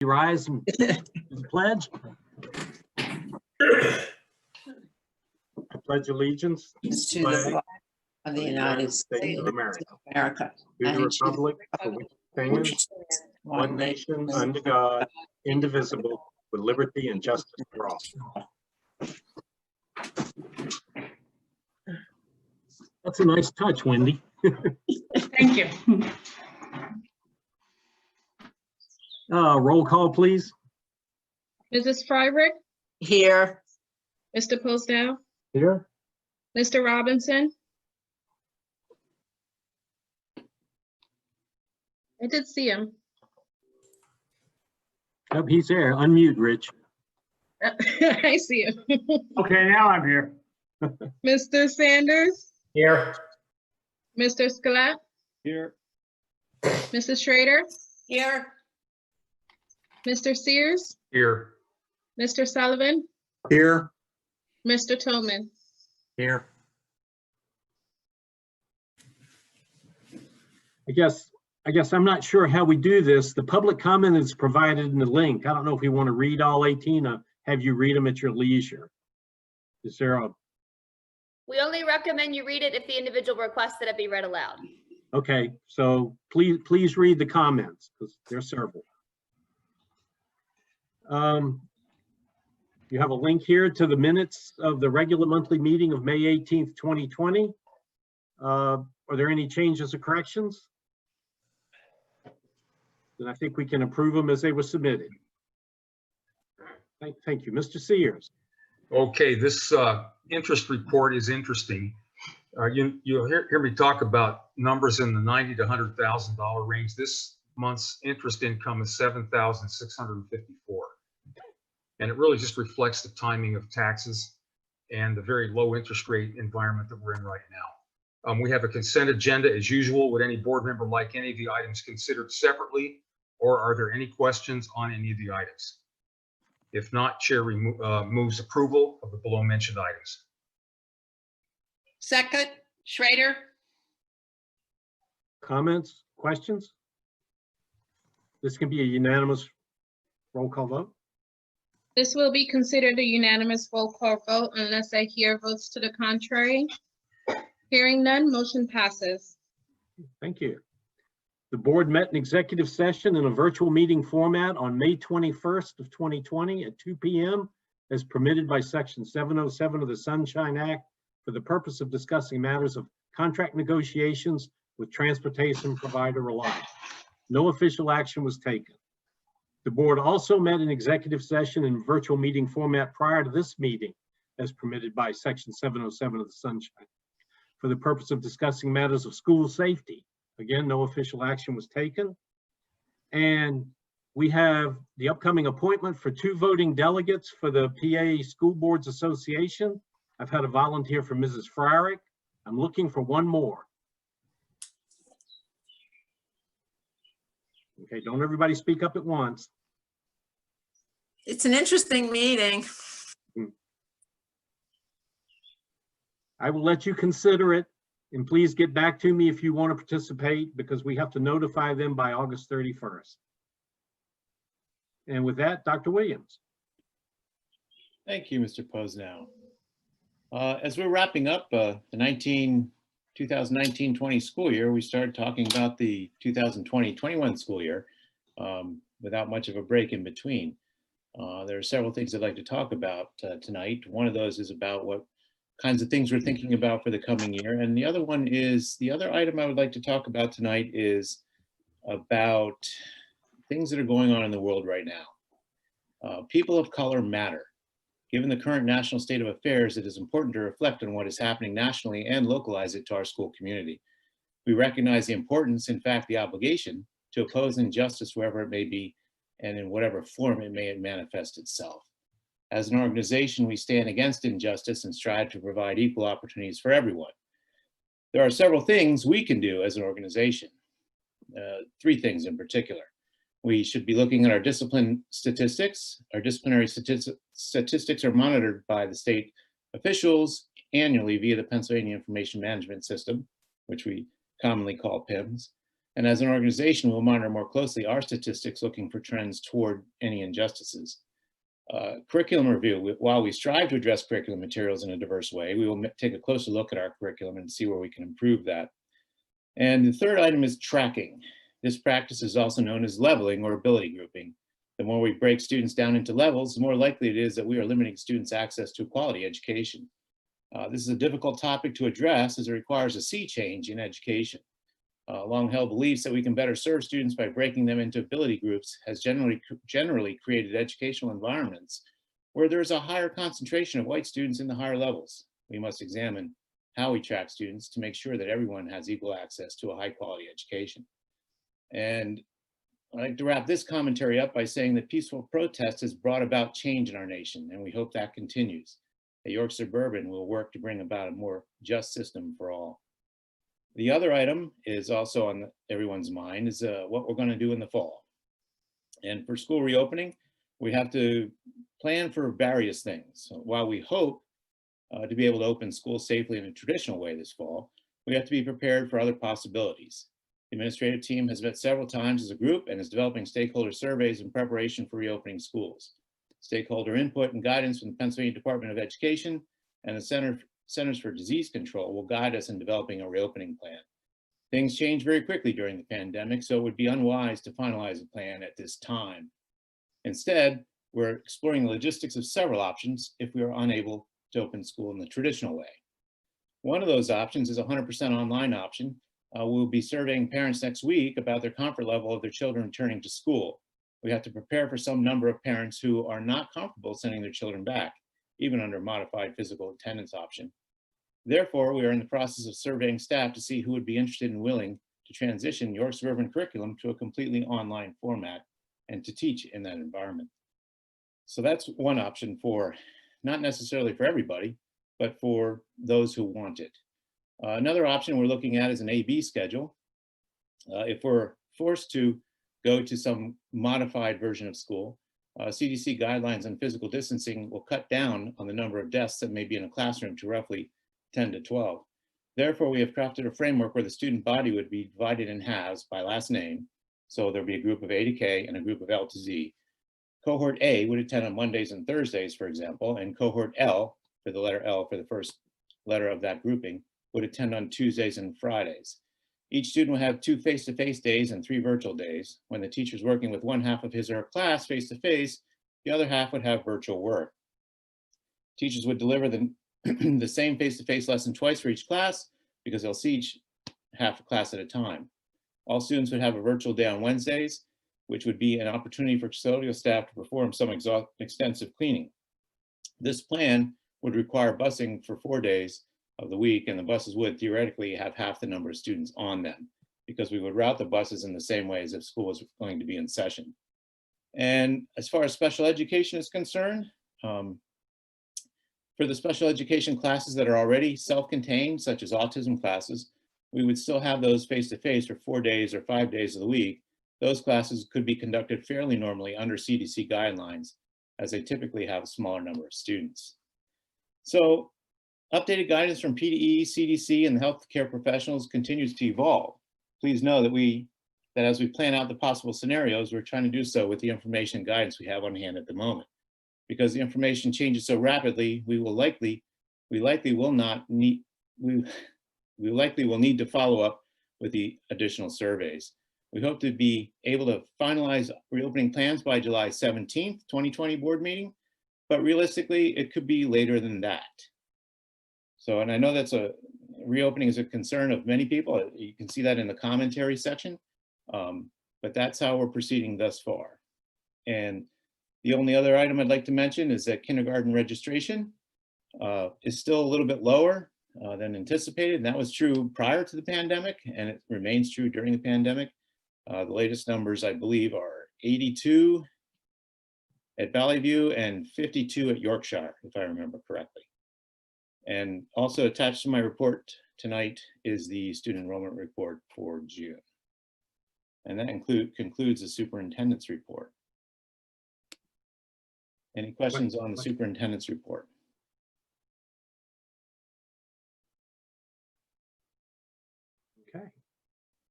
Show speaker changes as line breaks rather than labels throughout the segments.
rise and pledge. I pledge allegiance
To the flag of the United States of America,
to the
and
republic for which it stands, one nation, under God, indivisible, with liberty and justice for all. That's a nice touch, Wendy.
Thank you.
Roll call, please.
Mrs. Freiberg,
Here.
Mr. Postel,
Here.
Mr. Robinson. I did see him.
Yep, he's there. Unmute, Rich.
I see him.
Okay, now I'm here.
Mr. Sanders,
Here.
Mr. Scalette,
Here.
Mrs. Schrader,
Here.
Mr. Sears,
Here.
Mr. Sullivan,
Here.
Mr. Tillman.
Here.
I guess I'm not sure how we do this. The public comment is provided in the link. I don't know if we want to read all 18 or have you read them at your leisure. Is there a,
We only recommend you read it if the individual requests that it be read aloud.
okay, so please read the comments because there's several. You have a link here to the minutes of the regular monthly meeting of May 18th, 2020. Are there any changes or corrections? Then I think we can approve them as they were submitted. Thank you. Mr. Sears.
Okay, this interest report is interesting. You'll hear me talk about numbers in the $90,000 to $100,000 range. This month's interest income is $7,654. And it really just reflects the timing of taxes and the very low interest rate environment that we're in right now. We have a consent agenda as usual. Would any board member like any of the items considered separately, or are there any questions on any of the items? If not, Chair moves approval of the below mentioned items.
Second, Schrader.
Comments, questions? This can be a unanimous roll call vote.
This will be considered a unanimous roll call vote unless I hear votes to the contrary. Hearing none, motion passes.
Thank you. The board met in executive session in a virtual meeting format on May 21st of 2020 at 2 p.m. as permitted by Section 707 of the Sunshine Act for the purpose of discussing matters of contract negotiations with transportation provider Reliance. No official action was taken. The board also met in executive session in virtual meeting format prior to this meeting as permitted by Section 707 of the Sunshine for the purpose of discussing matters of school safety. Again, no official action was taken. And we have the upcoming appointment for 2 voting delegates for the PA School Boards Association. I've had a volunteer for Mrs. Freiberg. I'm looking for 1 more. Okay, don't everybody speak up at once.
It's an interesting meeting.
I will let you consider it, and please get back to me if you want to participate because we have to notify them by August 31st. And with that, Dr. Williams.
Thank you, Mr. Posnow. As we're wrapping up the 2019-20 school year, we started talking about the 2020-21 school year without much of a break in between. There are several things I'd like to talk about tonight. One of those is about what kinds of things we're thinking about for the coming year. And the other one is, the other item I would like to talk about tonight is about things that are going on in the world right now. People of color matter. Given the current national state of affairs, it is important to reflect on what is happening nationally and localize it to our school community. We recognize the importance, in fact, the obligation to oppose injustice wherever it may be and in whatever form it may manifest itself. As an organization, we stand against injustice and strive to provide equal opportunities for everyone. There are several things we can do as an organization, 3 things in particular. We should be looking at our discipline statistics. Our disciplinary statistics are monitored by the state officials annually via the Pennsylvania Information Management System, which we commonly call PIMS. And as an organization, we'll monitor more closely our statistics, looking for trends toward any injustices. Curriculum review. While we strive to address curriculum materials in a diverse way, we will take a closer look at our curriculum and see where we can improve that. And the third item is tracking. This practice is also known as leveling or ability grouping. The more we break students down into levels, the more likely it is that we are limiting students' access to a quality education. This is a difficult topic to address as it requires a sea change in education. Long-held beliefs that we can better serve students by breaking them into ability groups has generally created educational environments where there is a higher concentration of white students in the higher levels. We must examine how we track students to make sure that everyone has equal access to a high-quality education. And I'd like to wrap this commentary up by saying that peaceful protest has brought about change in our nation, and we hope that continues. At York Suburban, we'll work to bring about a more just system for all. The other item is also on everyone's mind is what we're going to do in the fall. And for school reopening, we have to plan for various things. So while we hope to be able to open schools safely in a traditional way this fall, we have to be prepared for other possibilities. The administrative team has met several times as a group and is developing stakeholder surveys in preparation for reopening schools. Stakeholder input and guidance from the Pennsylvania Department of Education and the Centers for Disease Control will guide us in developing a reopening plan. Things change very quickly during the pandemic, so it would be unwise to finalize a plan at this time. Instead, we're exploring the logistics of several options if we are unable to open school in the traditional way. One of those options is a 100% online option. We'll be surveying parents next week about their comfort level of their children returning to school. We have to prepare for some number of parents who are not comfortable sending their children back, even under a modified physical attendance option. Therefore, we are in the process of surveying staff to see who would be interested and willing to transition York Suburban curriculum to a completely online format and to teach in that environment. So that's one option for, not necessarily for everybody, but for those who want it. Another option we're looking at is an A/B schedule. If we're forced to go to some modified version of school, CDC guidelines on physical distancing will cut down on the number of desks that may be in a classroom to roughly 10 to 12. Therefore, we have crafted a framework where the student body would be divided in halves by last name. So there'll be a group of A to K and a group of L to Z. Cohort A would attend on Mondays and Thursdays, for example, and cohort L, for the letter L for the first letter of that grouping, would attend on Tuesdays and Fridays. Each student will have 2 face-to-face days and 3 virtual days. When the teacher's working with one half of his or her class face-to-face, the other half would have virtual work. Teachers would deliver the same face-to-face lesson twice for each class because they'll see each half a class at a time. All students would have a virtual day on Wednesdays, which would be an opportunity for custodial staff to perform some extensive cleaning. This plan would require busing for 4 days of the week, and the buses would theoretically have half the number of students on them because we would route the buses in the same way as if school was going to be in session. And as far as special education is concerned, for the special education classes that are already self-contained, such as autism classes, we would still have those face-to-face for 4 days or 5 days of the week. Those classes could be conducted fairly normally under CDC guidelines, as they typically have a smaller number of students. So updated guidance from PDE, CDC, and the healthcare professionals continues to evolve. Please know that as we plan out the possible scenarios, we're trying to do so with the information and guidance we have on hand at the moment. Because the information changes so rapidly, we likely will need to follow up with the additional surveys. We hope to be able to finalize reopening plans by July 17th, 2020 board meeting, but realistically, it could be later than that. So, and I know reopening is a concern of many people. You can see that in the commentary section, but that's how we're proceeding thus far. And the only other item I'd like to mention is that kindergarten registration is still a little bit lower than anticipated. And that was true prior to the pandemic, and it remains true during the pandemic. The latest numbers, I believe, are 82 at Valley View and 52 at Yorkshire, if I remember correctly. And also attached to my report tonight is the student enrollment report for June. And that concludes the superintendent's report. Any questions on the superintendent's report?
Okay,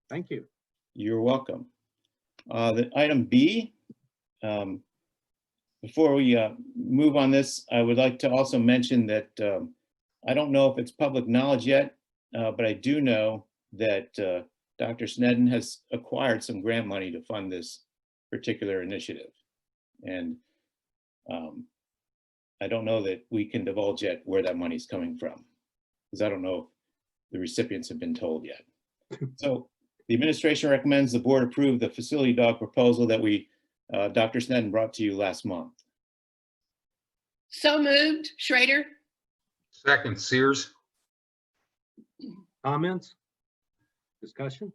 thank you.
You're welcome. The item B, before we move on this, I would like to also mention that I don't know if it's public knowledge yet, but I do know that Dr. Snedden has acquired some grant money to fund this particular initiative. And I don't know that we can divulge yet where that money is coming from, because I don't know if the recipients have been told yet. So the administration recommends the board approve the facility dog proposal that Dr. Snedden brought to you last month.
So moved, Schrader.
Second, Sears.
Comments? Discussion?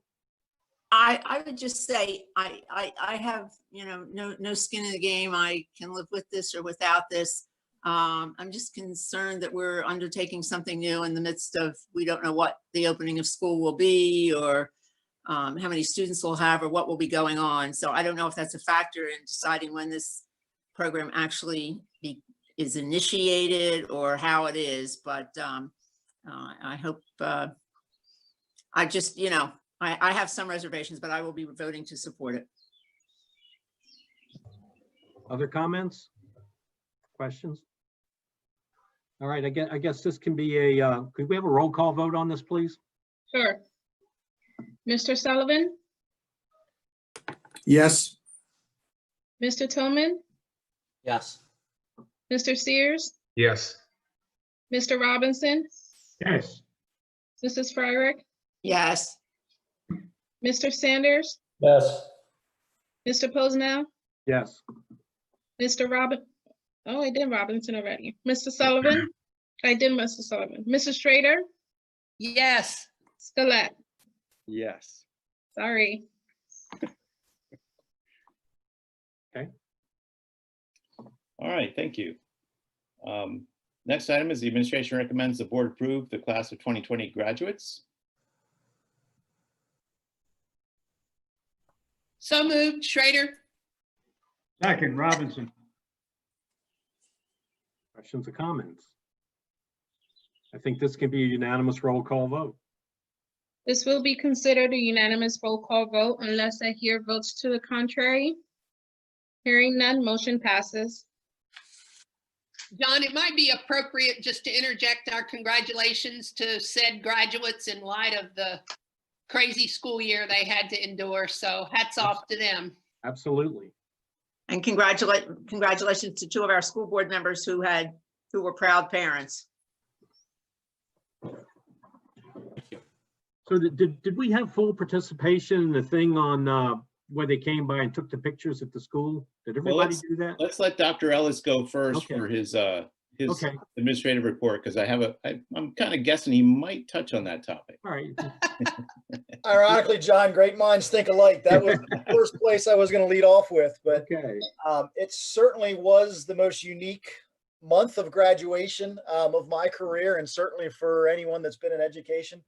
I would just say, I have, no skin in the game. I can live with this or without this. I'm just concerned that we're undertaking something new in the midst of, we don't know what the opening of school will be, or how many students we'll have, or what will be going on. So I don't know if that's a factor in deciding when this program actually is initiated or how it is, but I hope, I just, I have some reservations, but I will be voting to support it.
Other comments? Questions? All right, I guess this can be could we have a roll call vote on this, please?
Sure. Mr. Sullivan,
Yes.
Mr. Tillman,
Yes.
Mr. Sears,
Yes.
Mr. Robinson,
Yes.
Mrs. Fryrick,
Yes.
Mr. Sanders,
Yes.
Mr. Posnell,
Yes.
Mr. I did Robinson already. Mr. Sullivan, I did Mr. Sullivan. Mrs. Schrader,
Yes.
Skelet,
Yes.
sorry.
All right, thank you. Next item is the administration recommends the board approve the class of 2020 graduates.
So moved, Schrader.
Second, Robinson.
Questions or comments? I think this can be a unanimous roll call vote.
This will be considered a unanimous roll call vote unless I hear votes to the contrary. Hearing none, motion passes.
John, it might be appropriate just to interject our congratulations to said graduates in light of the crazy school year they had to endure. So hats off to them.
Absolutely.
And congratulations to two of our school board members who were proud parents.
So did we have full participation in the thing on where they came by and took the pictures at the school? Did everybody do that?
Let's let Dr. Ellis go first
Okay.
for his
Okay.
administrative report, because I'm kind of guessing he might touch on that topic.
All right.
Ironically, John, great minds think alike. That was the first place I was going to lead off with, but
Okay.
it certainly was the most unique month of graduation of my career, and certainly for anyone that's been in education.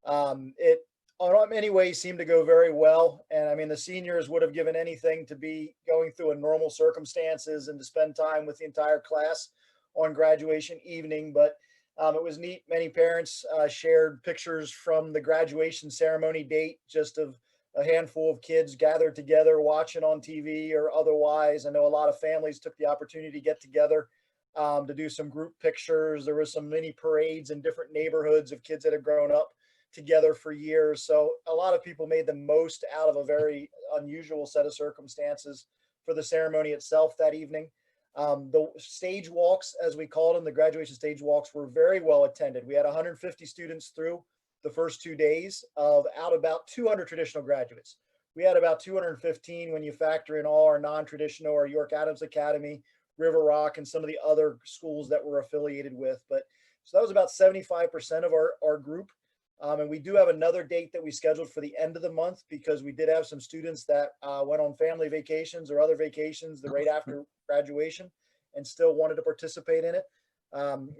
It, in many ways, seemed to go very well. And I mean, the seniors would have given anything to be going through a normal circumstances and to spend time with the entire class on graduation evening. But it was neat. Many parents shared pictures from the graduation ceremony date, just of a handful of kids gathered together watching on TV or otherwise. I know a lot of families took the opportunity to get together to do some group pictures. There was some mini parades in different neighborhoods of kids that had grown up together for years. So a lot of people made the most out of a very unusual set of circumstances for the ceremony itself that evening. The stage walks, as we called them, the graduation stage walks, were very well attended. We had 150 students through the first 2 days out about 200 traditional graduates. We had about 215 when you factor in all our non-traditional, or York Adams Academy, River Rock, and some of the other schools that we're affiliated with. But so that was about 75% of our group. And we do have another date that we scheduled for the end of the month, because we did have some students that went on family vacations or other vacations right after graduation and still wanted to participate in it.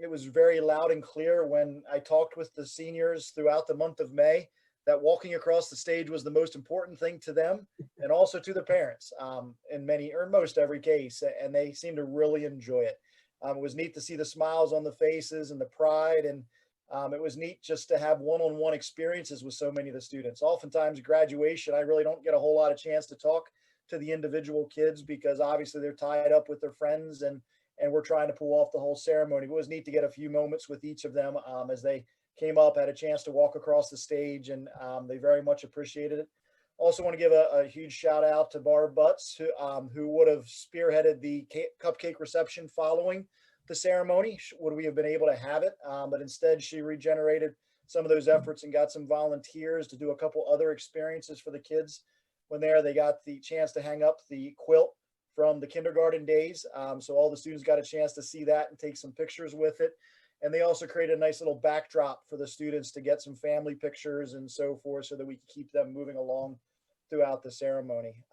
It was very loud and clear when I talked with the seniors throughout the month of May that walking across the stage was the most important thing to them, and also to the parents in many or most every case. And they seemed to really enjoy it. It was neat to see the smiles on the faces and the pride. And it was neat just to have one-on-one experiences with so many of the students. Oftentimes graduation, I really don't get a whole lot of chance to talk to the individual kids because obviously they're tied up with their friends and we're trying to pull off the whole ceremony. It was neat to get a few moments with each of them as they came up, had a chance to walk across the stage, and they very much appreciated it. Also want to give a huge shout out to Barb Butts, who would have spearheaded the cupcake reception following the ceremony, would we have been able to have it. But instead she regenerated some of those efforts and got some volunteers to do a couple other experiences for the kids. When they got the chance to hang up the quilt from the kindergarten days. So all the students got a chance to see that and take some pictures with it. And they also created a nice little backdrop for the students to get some family pictures and so forth so that we could keep them moving along throughout the ceremony.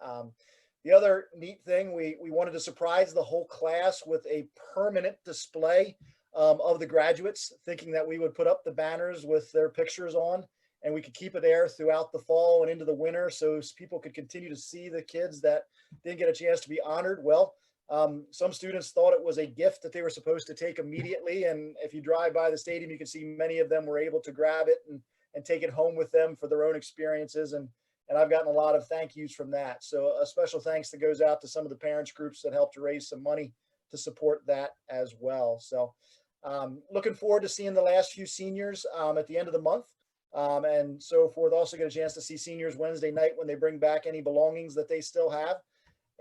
The other neat thing, we wanted to surprise the whole class with a permanent display of the graduates, thinking that we would put up the banners with their pictures on, and we could keep it there throughout the fall and into the winter so people could continue to see the kids that didn't get a chance to be honored. Well, some students thought it was a gift that they were supposed to take immediately. And if you drive by the stadium, you can see many of them were able to grab it and take it home with them for their own experiences. And I've gotten a lot of thank yous from that. So a special thanks that goes out to some of the parents groups that helped to raise some money to support that as well. So looking forward to seeing the last few seniors at the end of the month. And so forth. Also get a chance to see seniors Wednesday night when they bring back any belongings that they still have.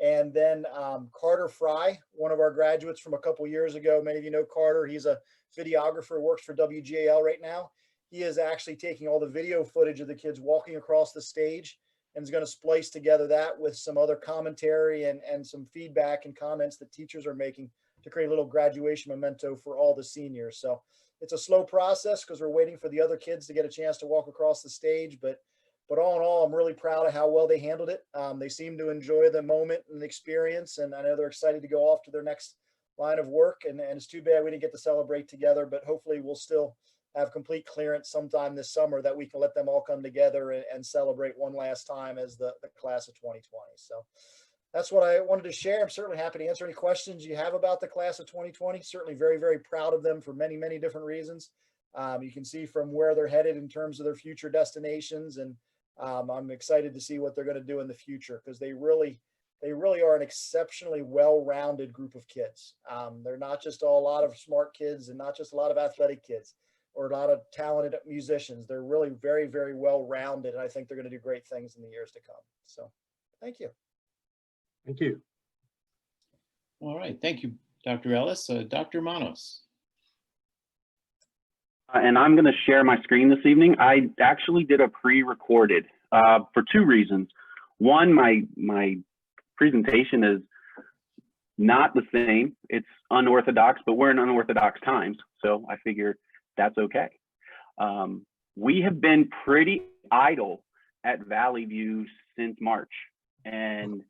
And then Carter Fry, one of our graduates from a couple years ago. Many of you know Carter. He's a videographer, works for WGAL right now. He is actually taking all the video footage of the kids walking across the stage and is going to splice together that with some other commentary and some feedback and comments that teachers are making to create a little graduation memento for all the seniors. So it's a slow process because we're waiting for the other kids to get a chance to walk across the stage. But all in all, I'm really proud of how well they handled it. They seem to enjoy the moment and the experience. And I know they're excited to go off to their next line of work. And it's too bad we didn't get to celebrate together, but hopefully we'll still have complete clearance sometime this summer that we can let them all come together and celebrate one last time as the class of 2020. So that's what I wanted to share. I'm certainly happy to answer any questions you have about the class of 2020. Certainly very, very proud of them for many, many different reasons. You can see from where they're headed in terms of their future destinations. And I'm excited to see what they're going to do in the future because they really are an exceptionally well-rounded group of kids. They're not just a lot of smart kids and not just a lot of athletic kids or a lot of talented musicians. They're really very, very well-rounded. And I think they're going to do great things in the years to come. So thank you.
Thank you.
All right, thank you, Dr. Ellis. Dr. Manos.
And I'm going to share my screen this evening. I actually did a pre-recorded for two reasons. One, my presentation is not the same. It's unorthodox, but we're in unorthodox times, so I figured that's okay. We have been pretty idle at Valley View since March, and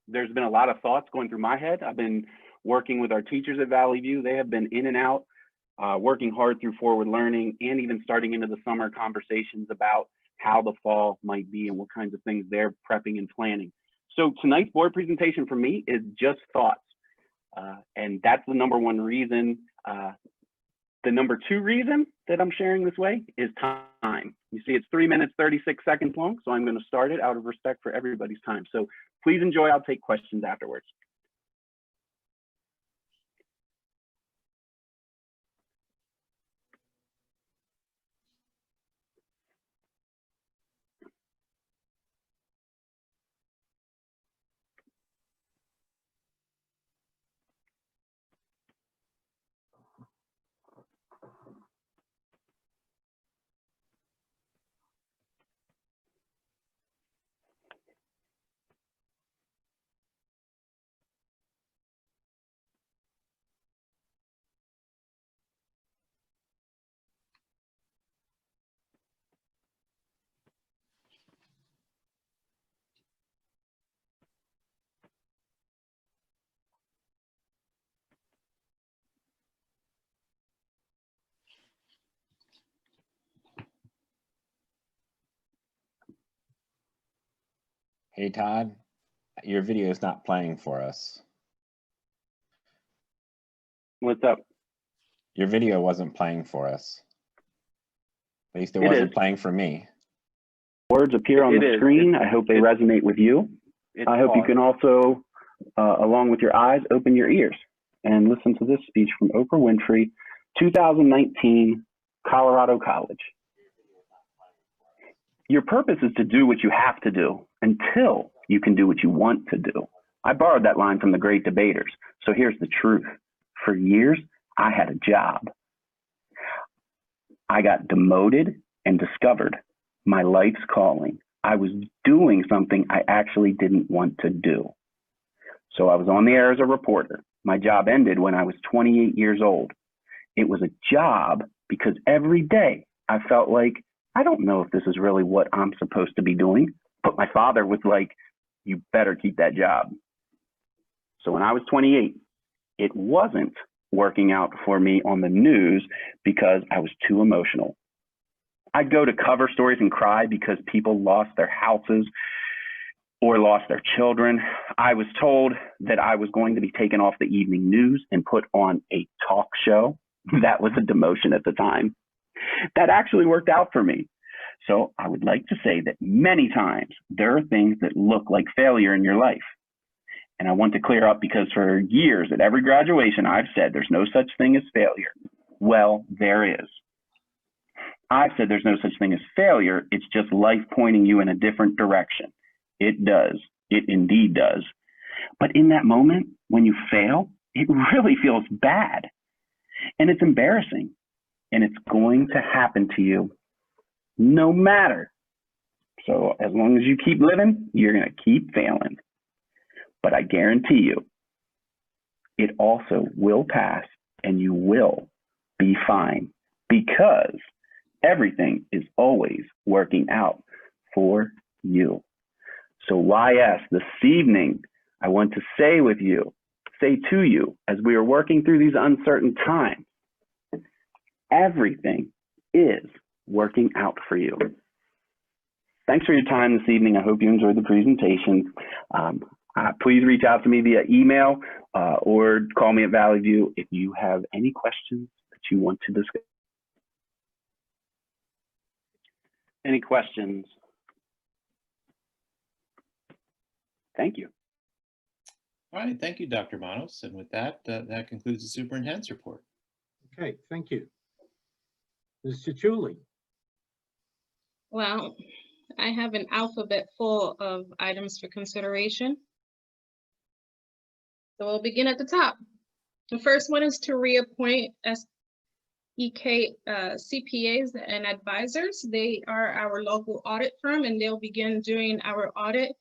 there's been a lot of thoughts going through my head. I've been working with our teachers at Valley View. They have been in and out, working hard through forward learning and even starting into the summer conversations about how the fall might be and what kinds of things they're prepping and planning. So tonight's board presentation for me is just thoughts. And that's the number one reason. The number two reason that I'm sharing this way is time. You see, it's 3 minutes, 36 seconds long, so I'm going to start it out of respect for everybody's time. So please enjoy. I'll take questions afterwards.
Hey, Todd, your video is not playing for us.
What's up?
Your video wasn't playing for us. At least it
It
wasn't
is.
playing for me.
Words appear on
It
the
is.
screen. I hope they resonate with you. I hope you can also, along with your eyes, open your ears and listen to this speech from Oprah Winfrey, 2019, Colorado College. Your purpose is to do what you have to do until you can do what you want to do. I borrowed that line from the great debaters. So here's the truth. For years, I had a job. I got demoted and discovered my life's calling. I was doing something I actually didn't want to do. So I was on the air as a reporter. My job ended when I was 28 years old. It was a job because every day I felt like, I don't know if this is really what I'm supposed to be doing. But my father was like, you better keep that job. So when I was 28, it wasn't working out for me on the news because I was too emotional. I'd go to cover stories and cry because people lost their houses or lost their children. I was told that I was going to be taken off the evening news and put on a talk show. That was a demotion at the time. That actually worked out for me. So I would like to say that many times there are things that look like failure in your life. And I want to clear up because for years at every graduation, I've said there's no such thing as failure. Well, there is. I've said there's no such thing as failure. It's just life pointing you in a different direction. It does. It indeed does. But in that moment, when you fail, it really feels bad. And it's embarrassing. And it's going to happen to you no matter. So as long as you keep living, you're going to keep failing. But I guarantee you, it also will pass and you will be fine because everything is always working out for you. So YS, this evening, I want to say to you, as we are working through these uncertain times, everything is working out for you. Thanks for your time this evening. I hope you enjoyed the presentation. Please reach out to me via email or call me at Valley View if you have any questions that you want to discuss. Any questions? Thank you.
All right, thank you, Dr. Manos. And with that, that concludes the superintendent's report.
Okay, thank you. Mr. Chuli.
Well, I have an alphabet full of items for consideration. So we'll begin at the top. The first one is to reappoint SEK CPAs and advisors. They are our local audit firm and they'll begin doing our audit.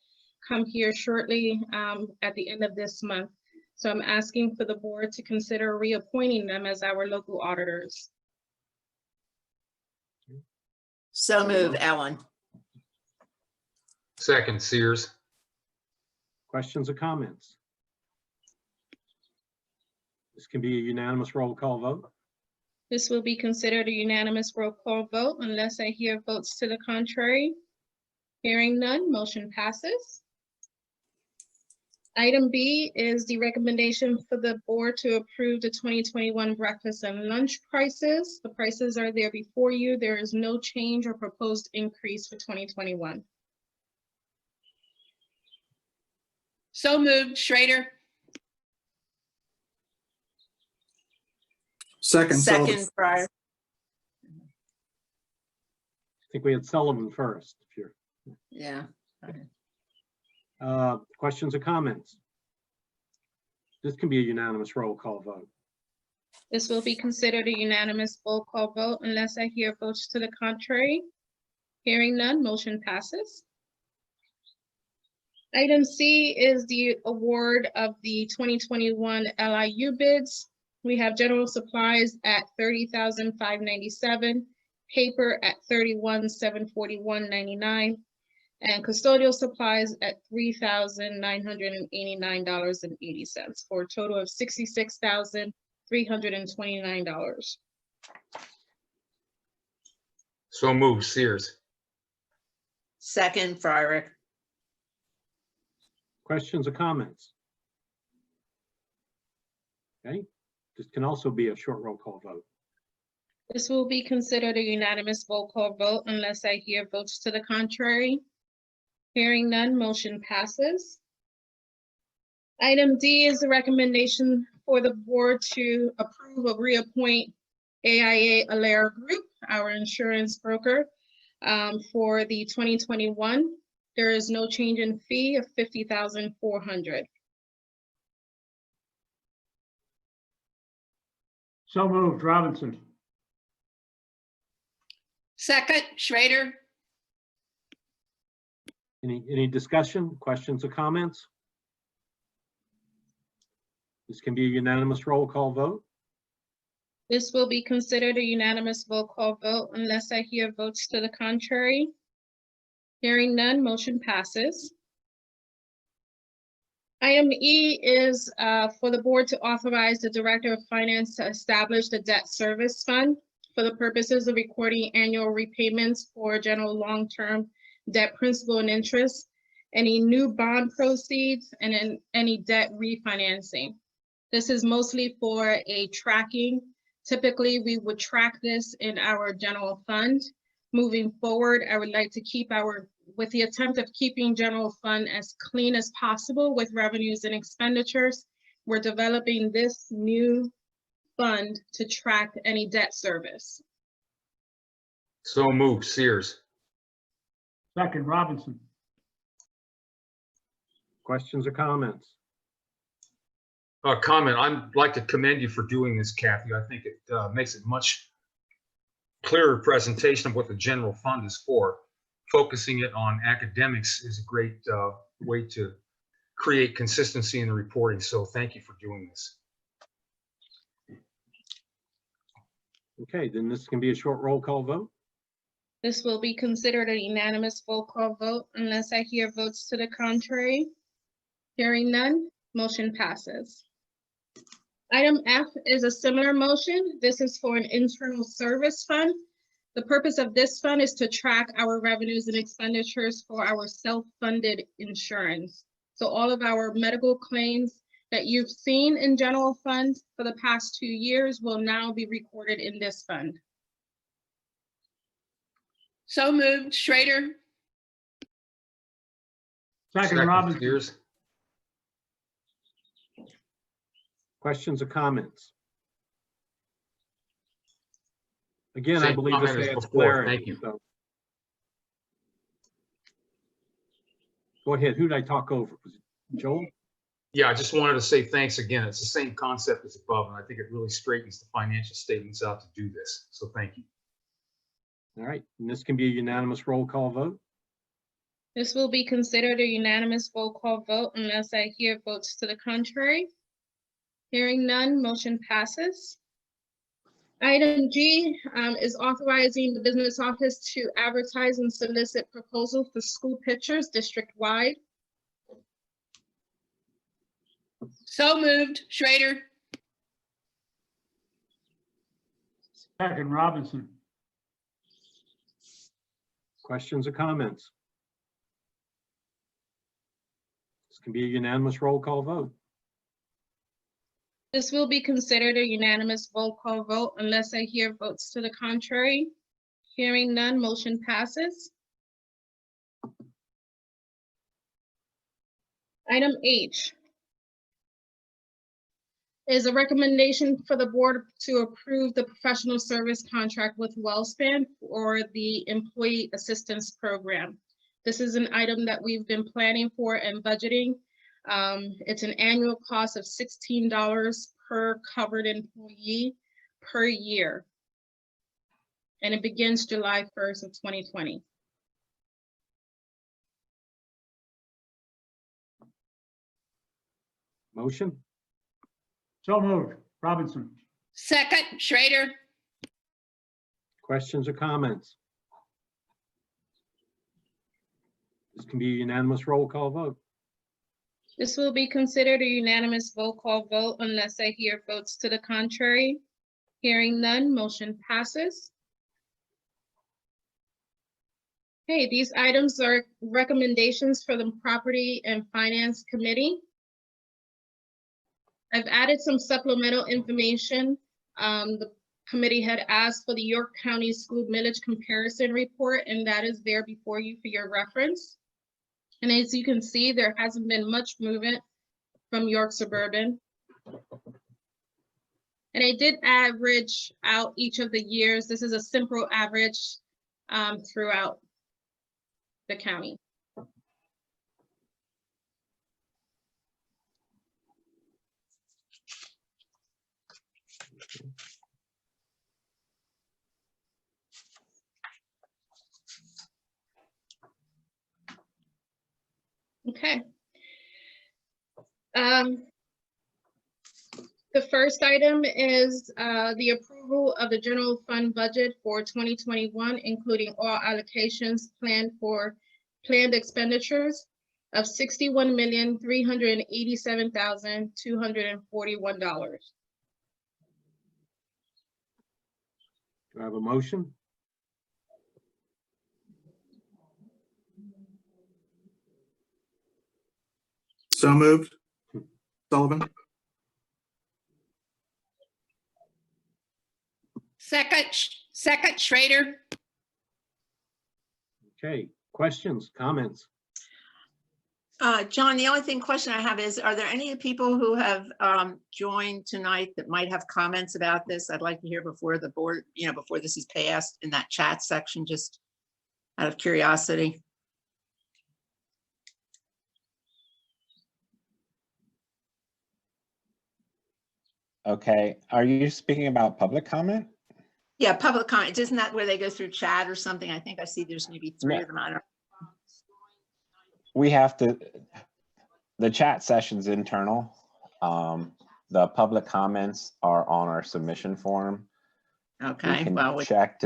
Come here shortly at the end of this month. So I'm asking for the board to consider reappointing them as our local auditors.
So moved, Ellen.
Second, Sears.
Questions or comments? This can be a unanimous roll call vote.
This will be considered a unanimous roll call vote unless I hear votes to the contrary. Hearing none, motion passes. Item B is the recommendation for the board to approve the 2021 breakfast and lunch prices. The prices are there before you. There is no change or proposed increase for 2021.
So moved, Schrader.
Second, Fryer.
I think we had Sullivan first. If you're,
Yeah.
questions or comments? This can be a unanimous roll call vote.
This will be considered a unanimous roll call vote unless I hear votes to the contrary. Hearing none, motion passes. Item C is the award of the 2021 LIU bids. We have general supplies at $30,597, paper at $31,741.99, and custodial supplies at $3,989.80 for a total of $66,329.
So moved, Sears.
Second, Fryer.
Questions or comments? Okay, This can also be a short roll call vote.
This will be considered a unanimous roll call vote unless I hear votes to the contrary. Hearing none, motion passes. Item D is the recommendation for the board to approve or reappoint AIA Alera Group, our insurance broker, for the 2021. There is no change in fee of $50,400.
So moved, Robinson.
Second, Schrader.
Any discussion, questions or comments? This can be a unanimous roll call vote.
This will be considered a unanimous roll call vote unless I hear votes to the contrary. Hearing none, motion passes. Item E is for the board to authorize the Director of Finance to establish the debt service fund for the purposes of recording annual repayments for general long-term debt principal and interest, any new bond proceeds, and any debt refinancing. This is mostly for a tracking. Typically, we would track this in our general fund. Moving forward, I would like to keep with the attempt of keeping general fund as clean as possible with revenues and expenditures. We're developing this new fund to track any debt service.
So moved, Sears.
Second, Robinson.
Questions or comments?
Comment. I'd like to commend you for doing this, Kathy. I think it makes it much clearer presentation of what the general fund is for. Focusing it on academics is a great way to create consistency in the reporting. So thank you for doing this.
Okay, then this can be a short roll call vote.
This will be considered a unanimous roll call vote unless I hear votes to the contrary. Hearing none, motion passes. Item F is a similar motion. This is for an internal service fund. The purpose of this fund is to track our revenues and expenditures for our self-funded insurance. So all of our medical claims that you've seen in general fund for the past 2 years will now be recorded in this fund.
So moved, Schrader.
Second, Robinson.
Sears.
Questions or comments? Again, I
Same
believe this
comment as
adds
before.
clarity.
Thank you.
So. Go ahead. Who did I talk over? Was it Joel?
Yeah, I just wanted to say thanks again. It's the same concept as above, and I think it really straightens the financial statements out to do this. So thank you.
All right, and this can be a unanimous roll call vote.
This will be considered a unanimous roll call vote unless I hear votes to the contrary. Hearing none, motion passes. Item G is authorizing the business office to advertise and solicit proposal for school pictures district-wide.
So moved, Schrader.
Second, Robinson.
Questions or comments? This can be a unanimous roll call vote.
This will be considered a unanimous roll call vote unless I hear votes to the contrary. Hearing none, motion passes. Item H is a recommendation for the board to approve the professional service contract with WellSpan for the Employee Assistance Program. This is an item that we've been planning for and budgeting. It's an annual cost of $16 per covered employee per year. And it begins July 1st of 2020.
Motion?
So moved, Robinson.
Second, Schrader.
Questions or comments? This can be a unanimous roll call vote.
This will be considered a unanimous roll call vote unless I hear votes to the contrary. Hearing none, motion passes. Okay, these items are recommendations for the Property and Finance Committee. I've added some supplemental information. The committee had asked for the York County School Millage Comparison Report, and that is there before you for your reference. And as you can see, there hasn't been much movement from York Suburban. And I did average out each of the years. This is a simple average throughout the county. Okay. The first item is the approval of the general fund budget for 2021, including all allocations planned expenditures of $61,387,241.
Do I have a motion?
So moved. Sullivan?
Second, Schrader.
Okay, questions, comments?
John, the only question I have is, are there any people who have joined tonight that might have comments about this? I'd like to hear before the board, before this is passed in that chat section, just out of curiosity.
Okay, are you speaking about public comment?
Yeah, public comment. Isn't that where they go through chat or something? I think I see there's maybe three
No.
of them. I don't.
We have to, the chat session's internal. The public comments are on our submission form.
Okay,
We can
well,
check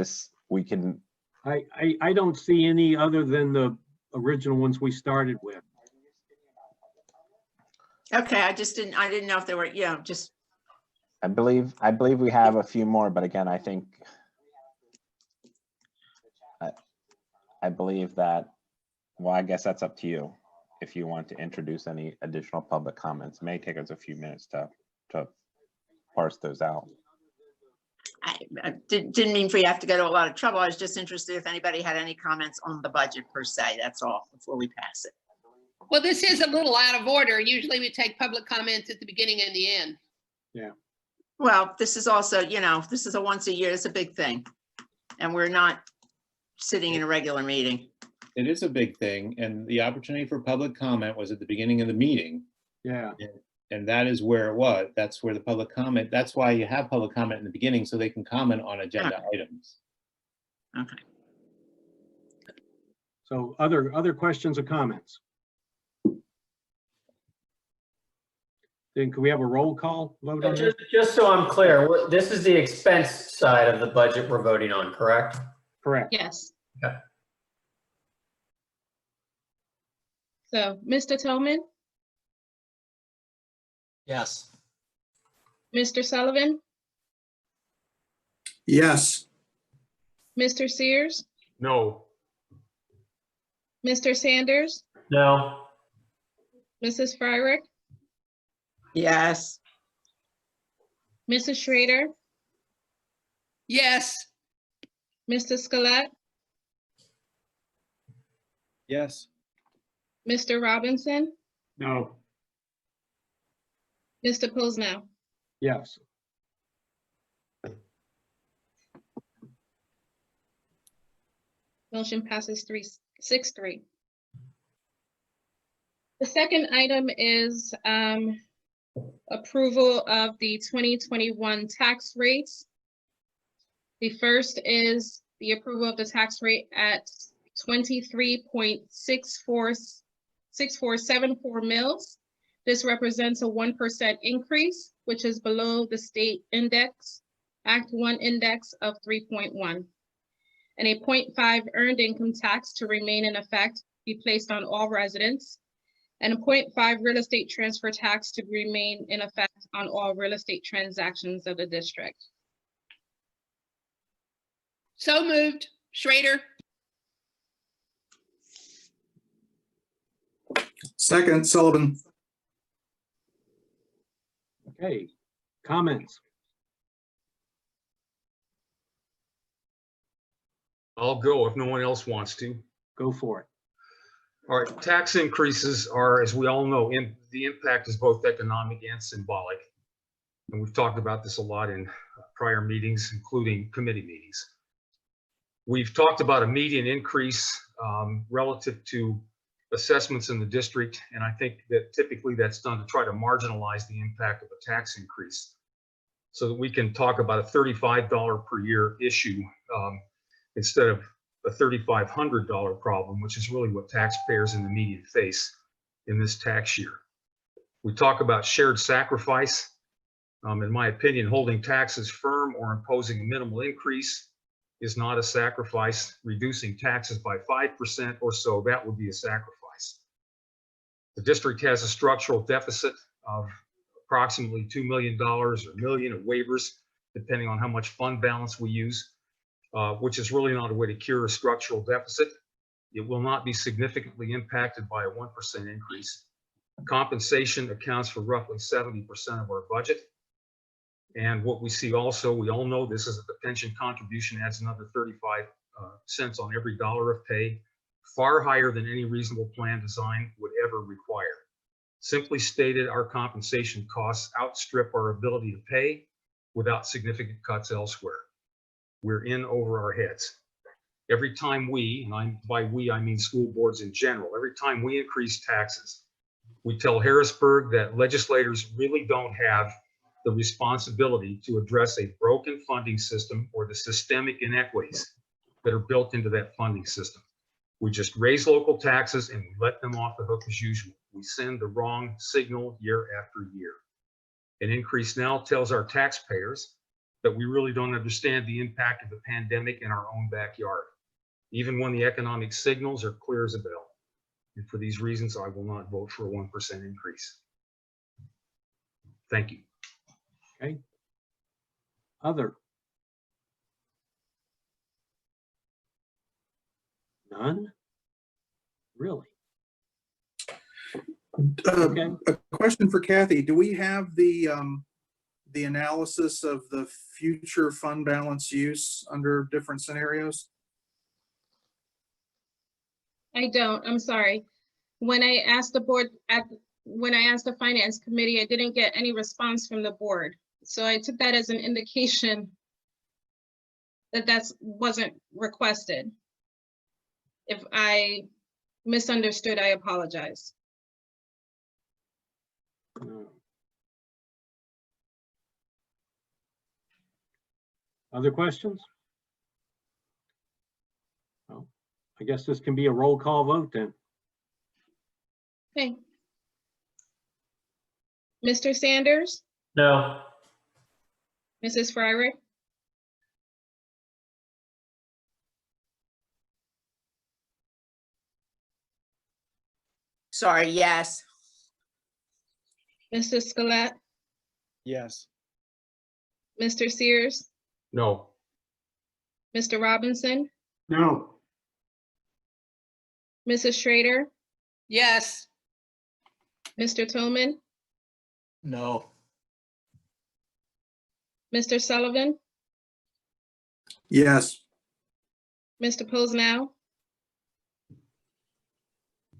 we can,
I don't see any other than the original ones we started with.
okay. I didn't know if there were, just.
I believe we have a few more, but again, I think I believe that, well, I guess that's up to you. If you want to introduce any additional public comments, it may take us a few minutes to parse those out.
I didn't mean for you to have to go to a lot of trouble. I was just interested if anybody had any comments on the budget per se. That's all before we pass it.
Well, this is a little out of order. Usually we take public comments at the beginning and the end.
Yeah.
Well, this is also, this is a once a year, it's a big thing. And we're not sitting in a regular meeting.
It is a big thing, and the opportunity for public comment was at the beginning of the meeting.
Yeah.
And that is where it was. That's where the public comment, that's why you have public comment in the beginning, so they can comment on agenda items.
Okay.
So other questions or comments? Then can we have a roll call vote on this?
Just so I'm clear, this is the expense side of the budget we're voting on, correct?
Correct.
Yes.
Okay.
So, Mr. Tillman,
Yes.
Mr. Sullivan,
Yes.
Mr. Sears,
No.
Mr. Sanders,
No.
Mrs. Fryrick,
Yes.
Mrs. Schrader,
Yes.
Mr. Scalette,
Yes.
Mr. Robinson,
No.
Mr. Posnell.
Yes.
Motion passes 6-3. The second item is approval of the 2021 tax rates. The first is the approval of the tax rate at 23.6474 mils. This represents a 1% increase, which is below the state index, Act 1 index of 3.1. And a 0.5 earned income tax to remain in effect, be placed on all residents, and a 0.5 real estate transfer tax to remain in effect on all real estate transactions of the district.
So moved. Schrader.
Second, Sullivan.
Okay, comments?
I'll go if no one else wants to.
Go for it.
All right, tax increases are, as we all know, the impact is both economic and symbolic. And we've talked about this a lot in prior meetings, including committee meetings. We've talked about a median increase relative to assessments in the district, and I think that typically that's done to try to marginalize the impact of a tax increase so that we can talk about a $35 per year issue instead of a $3,500 problem, which is really what taxpayers in the median face in this tax year. We talk about shared sacrifice. In my opinion, holding taxes firm or imposing a minimal increase is not a sacrifice. Reducing taxes by 5% or so, that would be a sacrifice. The district has a structural deficit of approximately $2 million or $1 million of waivers, depending on how much fund balance we use, which is really not a way to cure a structural deficit. It will not be significantly impacted by a 1% increase. Compensation accounts for roughly 70% of our budget. And what we see also, we all know this, is that the pension contribution adds another 35 cents on every dollar of pay, far higher than any reasonable plan design would ever require. Simply stated, our compensation costs outstrip our ability to pay without significant cuts elsewhere. We're in over our heads. Every time we, and by we I mean school boards in general, every time we increase taxes, we tell Harrisburg that legislators really don't have the responsibility to address a broken funding system or the systemic inequities that are built into that funding system. We just raise local taxes and we let them off the hook as usual. We send the wrong signal year after year. An increase now tells our taxpayers that we really don't understand the impact of the pandemic in our own backyard, even when the economic signals are clear as a bell. And for these reasons, I will not vote for a 1% increase. Thank you.
Okay. Other? None? Really? Okay.
A question for Kathy. Do we have the analysis of the future fund balance use under different scenarios?
I don't, I'm sorry. When I asked the board, when I asked the finance committee, I didn't get any response from the board. So I took that as an indication that that wasn't requested. If I misunderstood, I apologize.
No. Other questions? Well, I guess this can be a roll call vote then.
Okay. Mr. Sanders,
No.
Mrs. Fryrick,
Sorry, yes.
Mr. Scalette,
Yes.
Mr. Sears,
No.
Mr. Robinson,
No.
Mrs. Schrader,
Yes.
Mr. Tillman,
No.
Mr. Sullivan,
Yes.
Mr. Posnell,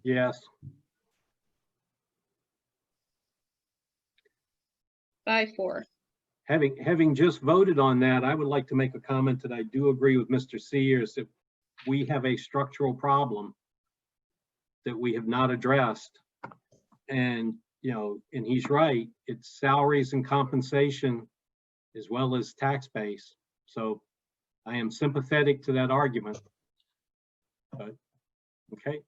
Yes.
5-4.
Having just voted on that, I would like to make a comment that I do agree with Mr. Sears that we have a structural problem that we have not addressed. And, you know, and he's right, it's salaries and compensation as well as tax base. So I am sympathetic to that argument. But, okay.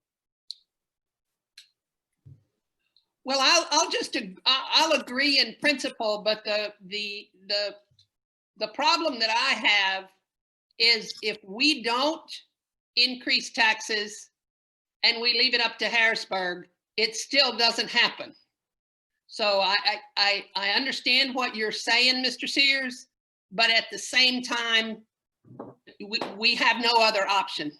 Well, I'll agree in principle, but the problem that I have is if we don't increase taxes and we leave it up to Harrisburg, it still doesn't happen. So I understand what you're saying, Mr. Sears, but at the same time, we have no other option.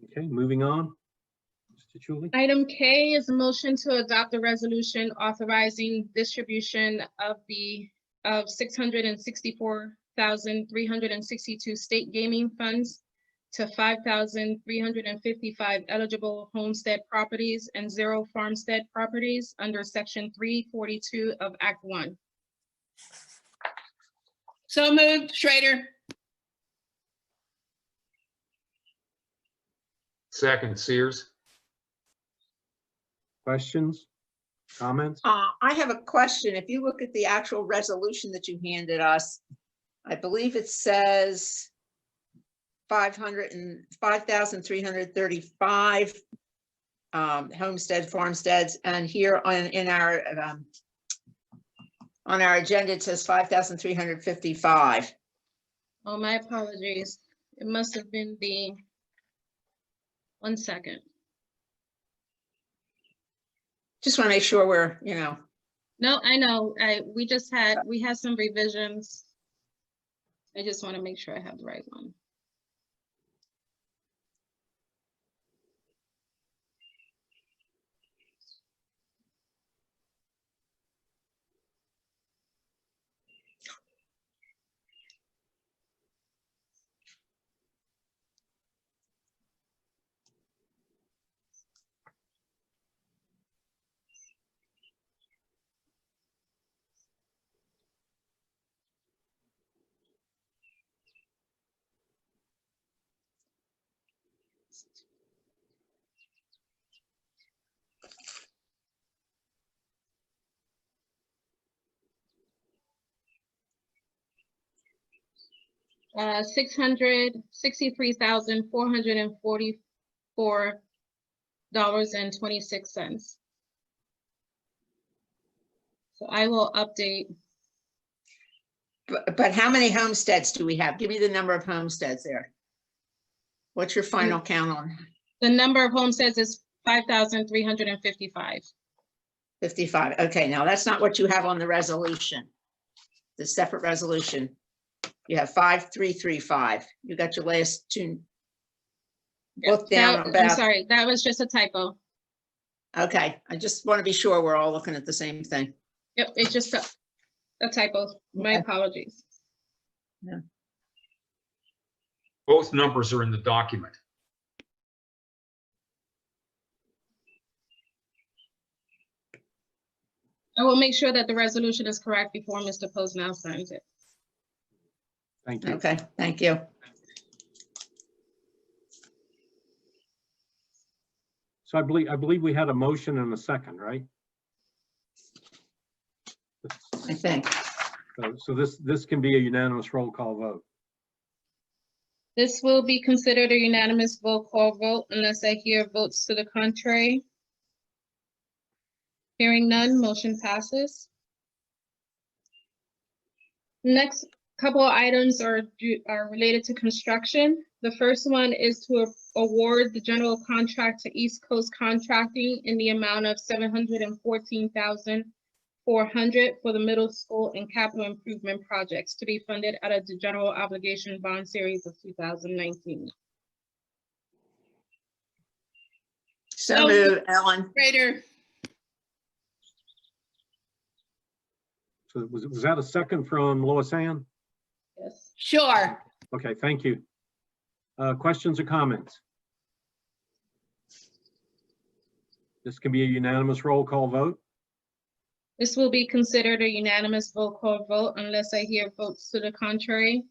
Okay, moving on. Mr. Chuli,
Item K is a motion to adopt a resolution authorizing distribution of 664,362 state gaming funds to 5,355 eligible homestead properties and 0 farmstead properties under Section 342 of Act 1.
So moved, Schrader.
Second, Sears.
questions, comments?
I have a question. If you look at the actual resolution that you handed us, I believe it says 5,335 homestead farmsteads, and here on our agenda, it says 5,355.
Oh, my apologies. It must have been 1 second.
Just want to make sure we're,
No, I know. We had some revisions. I just want to make sure I have the right one. $663,444.26. So I will update.
but how many homesteads do we have? Give me the number of homesteads there. What's your final count on?
The number of homesteads is 5,355.
55. Okay, now that's not what you have on the resolution. The separate resolution. You have 5,335. You got your last two. Both down
I'm
about,
sorry, that was just a typo.
okay, I just want to be sure we're all looking at the same thing.
Yep, it's just a typo. My
Okay.
apologies.
Both numbers are in the document.
I will make sure that the resolution is correct before Mr. Posnell signs it.
Thank you.
Okay, thank you.
So I believe we had a motion and a second, right?
I think.
So this can be a unanimous roll call vote.
This will be considered a unanimous roll call vote unless I hear votes to the contrary. Hearing none, motion passes. Next couple of items are related to construction. The first one is to award the general contract to East Coast Contracting in the amount of $714,400 for the middle school and capital improvement projects to be funded out of the general obligation bond series of 2019.
So moved, Ellen.
Schrader.
So was that a second from Lois Ann?
Yes.
Sure.
Okay, thank you. Questions or comments? This can be a unanimous roll call vote.
This will be considered a unanimous roll call vote unless I hear votes to the contrary.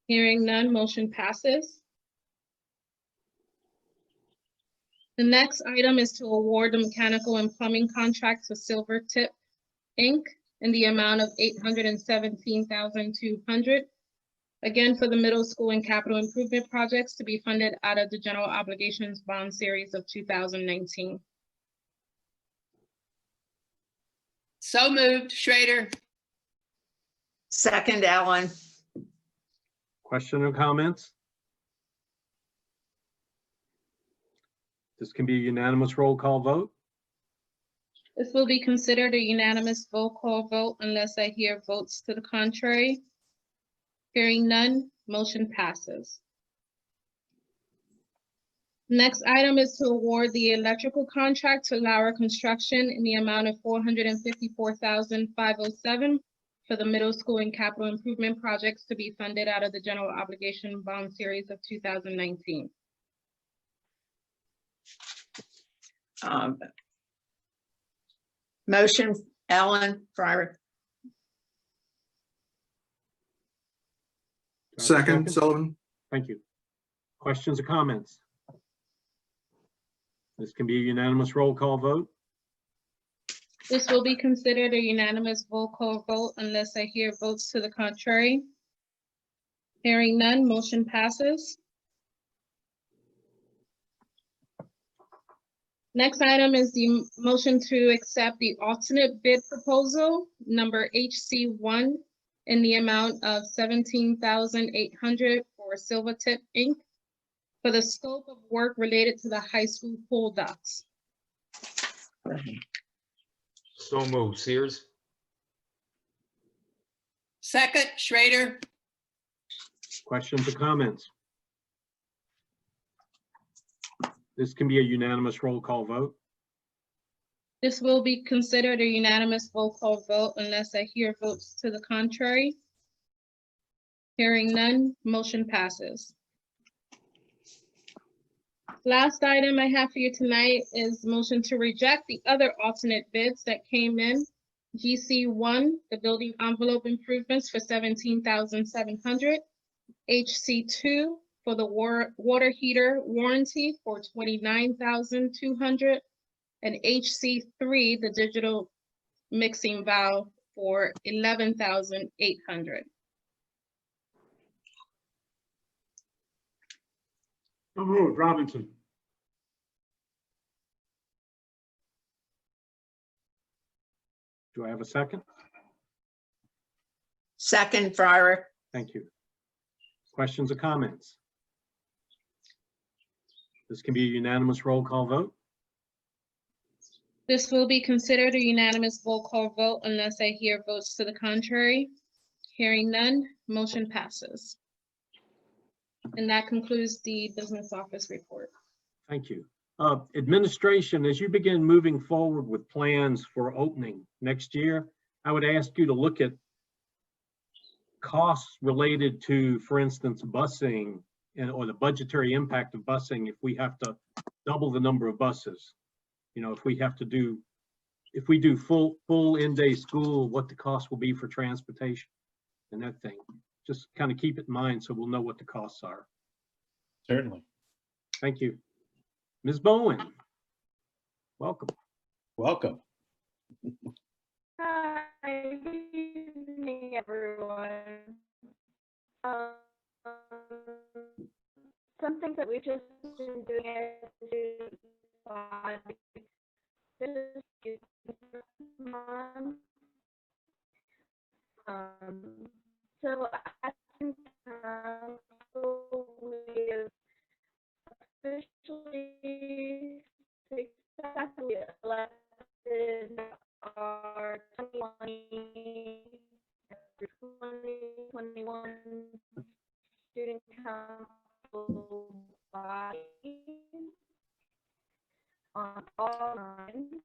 Hearing none, motion passes. The next item is to award the mechanical and plumbing contract to Silvertip, Inc. in the amount of $817,200. Again, for the middle school and capital improvement projects to be funded out of the general obligations bond series of 2019.
So moved, Schrader.
Second, Ellen.
Question or comments? This can be a unanimous roll call vote.
This will be considered a unanimous roll call vote unless I hear votes to the contrary. Hearing none, motion passes. Next item is to award the electrical contract to Lauer Construction in the amount of $454,507 for the middle school and capital improvement projects to be funded out of the general obligation bond series of 2019.
Motion, Ellen Freier.
Do I have a
Second, Sullivan.
Thank you. Questions or comments? This can be a unanimous roll call vote.
This will be considered a unanimous roll call vote unless I hear votes to the contrary. Hearing none, motion passes. Next item is the motion to accept the alternate bid proposal number HC1 in the amount of $17,800 for Silvertip Inc. for the scope of work related to the high school pool docks.
So moved. Sears?
Second, Schrader.
Questions or comments? This can be a unanimous roll call vote.
This will be considered a unanimous roll call vote unless I hear votes to the contrary. Hearing none, motion passes. Last item I have for you tonight is motion to reject the other alternate bids that came in. GC1, the building envelope improvements for $17,700. HC2 for the water heater warranty for $29,200. And HC3, the digital mixing valve for $11,800.
So moved, Robinson.
Do I have a second?
Second, Freier.
Thank you. Questions or comments? This can be a unanimous roll call vote.
This will be considered a unanimous roll call vote unless I hear votes to the contrary. Hearing none, motion passes. And that concludes the business office report.
Thank you. Administration, as you begin moving forward with plans for opening next year, I would ask you to look at costs related to, for instance, busing or the budgetary impact of busing if we have to double the number of buses. You know, if we do full in-day school, what the cost will be for transportation and that thing. Just kind of keep it in mind so we'll know what the costs are.
Certainly.
Thank you. Ms. Bowen, welcome.
Welcome.
Hi, good evening, everyone. Some things that we've just been doing is so I think we have officially successfully elected our 2021 student council body on all lines,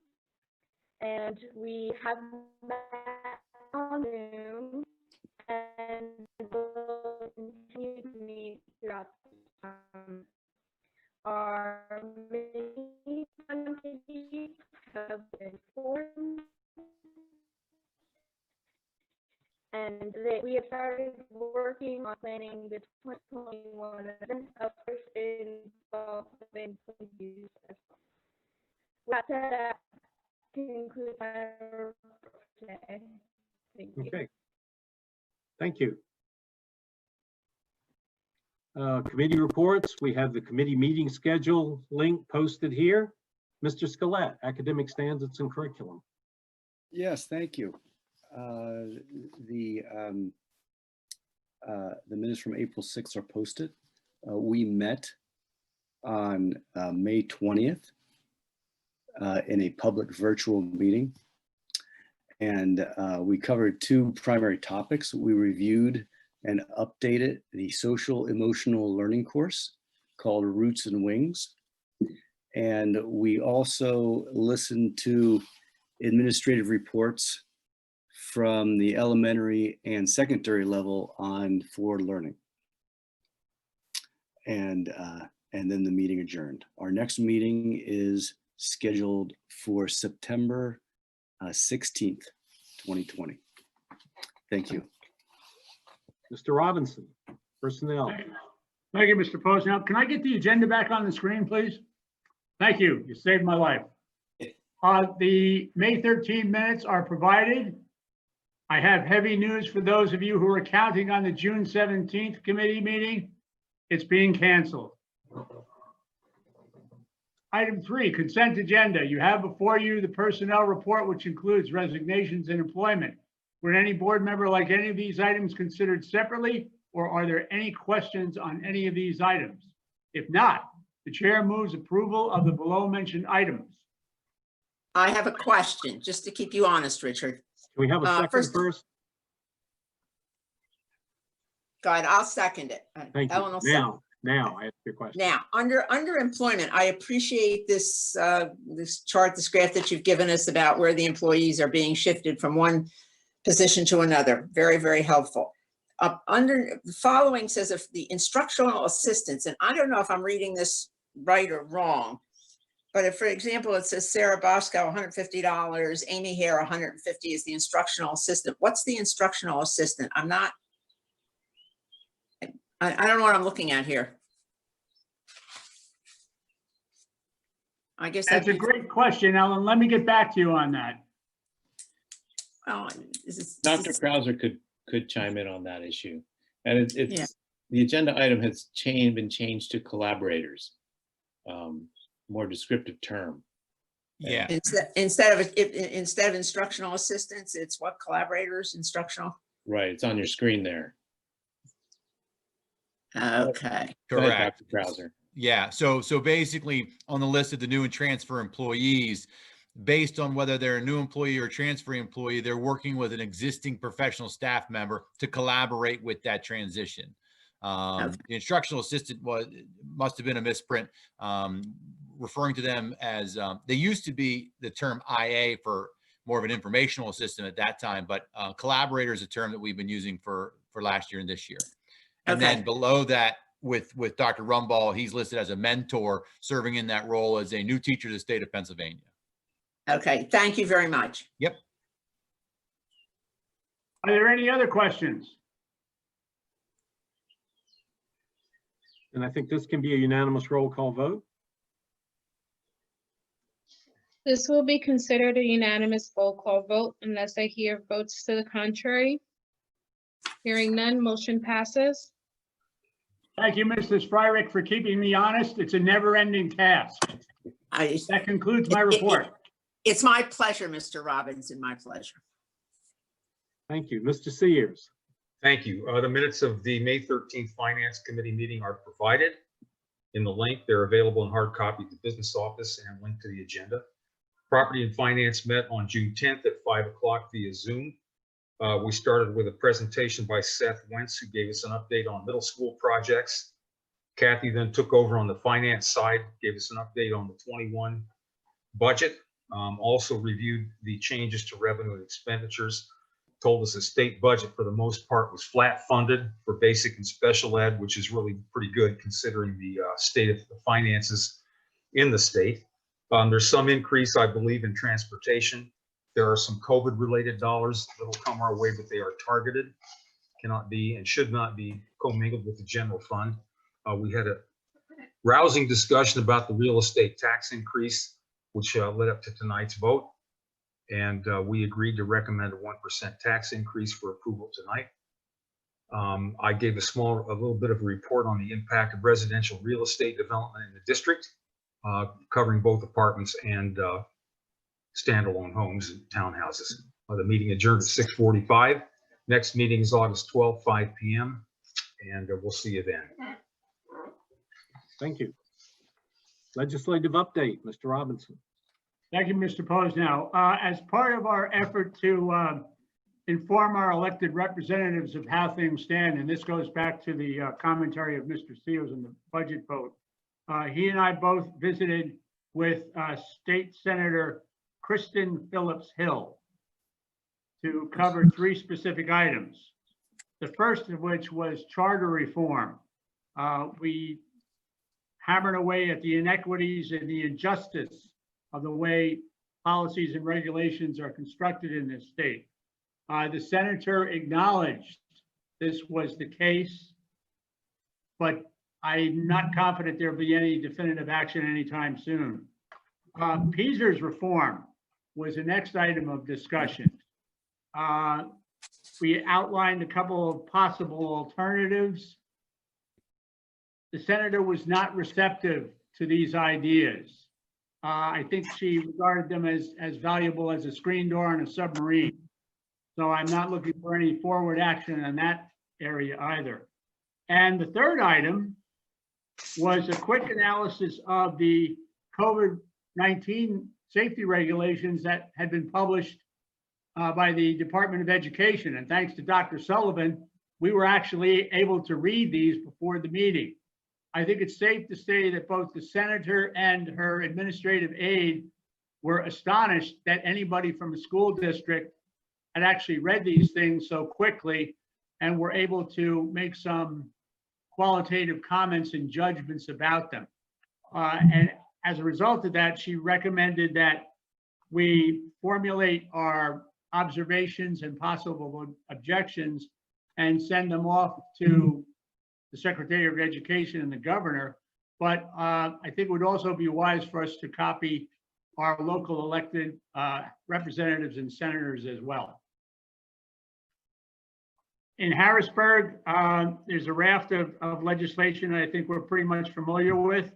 and we have met on Zoom and will continue to meet throughout the time. Our mini committees have been formed, and we have started working on planning the 2021 event, of course, involving youth. That concludes my report today. Thank you.
Okay. Thank you. Committee reports. We have the committee meeting schedule link posted here. Mr. Scalette, Academic Standards and Curriculum.
Yes, thank you. The minutes from April 6th are posted. We met on May 20th in a public virtual meeting, and we covered two primary topics. We reviewed and updated the social emotional learning course called Roots and Wings, And we also listened to administrative reports from the elementary and secondary level on forward learning. And then the meeting adjourned. Our next meeting is scheduled for September 16th, 2020. Thank you.
Mr. Robinson, personnel.
Thank you, Mr. Post. Now, can I get the agenda back on the screen, please? Thank you. You saved my life. The May 13 minutes are provided. I have heavy news for those of you who are counting on the June 17th committee meeting. It's being canceled. Item 3, consent agenda. You have before you the personnel report, which includes resignations and employment. Would any board member like any of these items considered separately, or are there any questions on any of these items? If not, the chair moves approval of the below mentioned items.
I have a question, just to keep you honest, Richard.
Can we have a second first?
Go ahead, I'll second it.
Thank
Ellen
you.
will second.
Now I ask your question.
Now, under employment, I appreciate this this chart, this graph that you've given us about where the employees are being shifted from one position to another. Very, very helpful. Under the following says if the instructional assistants, and I don't know if I'm reading this right or wrong, but if, for example, it says Sarah Bosco, $150, Amy Hare, $150 is the instructional assistant. What's the instructional assistant? I'm not, I don't know what I'm looking at here. I guess
That's a great question, Ellen. Let me get back to you on that.
Oh,
Dr. Krauser could chime in on that issue. And it's the agenda item has been changed to collaborators, more descriptive term.
Yeah.
Instead of instructional assistants, it's what, collaborators, instructional?
Right, it's on your screen there.
Okay.
Go ahead,
Correct.
Dr. Krauser.
Yeah, so basically on the list of the new and transfer employees, based on whether they're a new employee or a transfer employee, they're working with an existing professional staff member to collaborate with that transition. The instructional assistant must have been a misprint, referring to them as, they used to be the term IA for more of an informational assistant at that time, but collaborator is a term that we've been using for last year and this year. And then below that, with Dr. Rumball, he's listed as a mentor, serving in that role as a new teacher to the state of Pennsylvania.
Okay, thank you very much.
Yep.
Are there any other questions?
And I think this can be a unanimous roll call vote.
This will be considered a unanimous roll call vote unless I hear votes to the contrary. Hearing none, motion passes.
Thank you, Mrs. Fryrick, for keeping me honest. It's a never-ending task. That concludes my report.
It's my pleasure, Mr. Robinson, my pleasure.
Thank you. Mr. Sears.
Thank you. The minutes of the May 13th Finance Committee meeting are provided in the link. They're available in hard copy at the business office and linked to the agenda. Property and Finance met on June 10th at 5 o'clock via Zoom. We started with a presentation by Seth Wentz, who gave us an update on middle school projects. Kathy then took over on the finance side, gave us an update on the 21 budget, also reviewed the changes to revenue and expenditures, told us the state budget for the most part was flat funded for basic and special ed, which is really pretty good considering the state of the finances in the state. There's some increase, I believe, in transportation. There are some COVID-related dollars that will come our way, but they are targeted, cannot be and should not be commingled with the general fund. We had a rousing discussion about the real estate tax increase, which led up to tonight's vote. And we agreed to recommend a 1% tax increase for approval tonight. I gave a little bit of a report on the impact of residential real estate development in the district, covering both apartments and standalone homes and townhouses. The meeting adjourned at 6:45. Next meeting is August 12th, 5 p.m. And we'll see you then.
Thank you. Legislative update, Mr. Robinson.
Thank you, Mr. Posnow. As part of our effort to inform our elected representatives of how things stand, and this goes back to the commentary of Mr. Seals in the budget vote, he and I both visited with State Senator Kristen Phillips Hill to cover 3 specific items. The first of which was charter reform. We hammered away at the inequities and the injustice of the way policies and regulations are constructed in this state. The senator acknowledged this was the case, but I'm not confident there'll be any definitive action anytime soon. PSERS reform was the next item of discussion. We outlined a couple of possible alternatives. The senator was not receptive to these ideas. I think she regarded them as valuable as a screen door on a submarine. So I'm not looking for any forward action in that area either. And the third item was a quick analysis of the COVID-19 safety regulations that had been published by the Department of Education. And thanks to Dr. Sullivan, we were actually able to read these before the meeting. I think it's safe to say that both the senator and her administrative aide were astonished that anybody from a school district had actually read these things so quickly and were able to make some qualitative comments and judgments about them. And as a result of that, she recommended that we formulate our observations and possible objections and send them off to the Secretary of Education and the governor. But I think it would also be wise for us to copy our local elected representatives and senators as well. In Harrisburg, there's a raft of legislation that I think we're pretty much familiar with.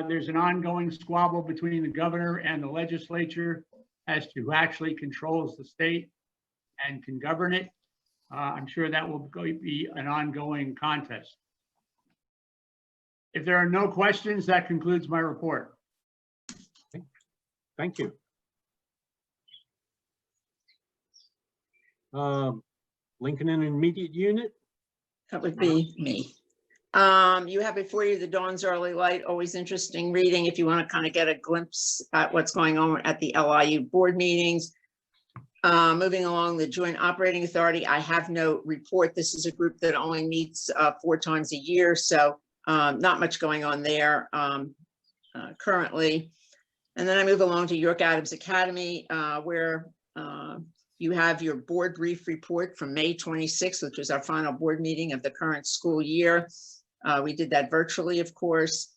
There's an ongoing squabble between the governor and the legislature as to who actually controls the state and can govern it. I'm sure that will be an ongoing contest. If there are no questions, that concludes my report.
Thank you. Lincoln Intermediate Unit.
That would be me. You have before you the Dawn's Early Light, always interesting reading if you want to kind of get a glimpse at what's going on at the LIU board meetings. Moving along, the Joint Operating Authority, I have no report. This is a group that only meets 4 times a year, so not much going on there currently. And then I move along to York Adams Academy, where you have your board brief report from May 26th, which was our final board meeting of the current school year. We did that virtually, of course.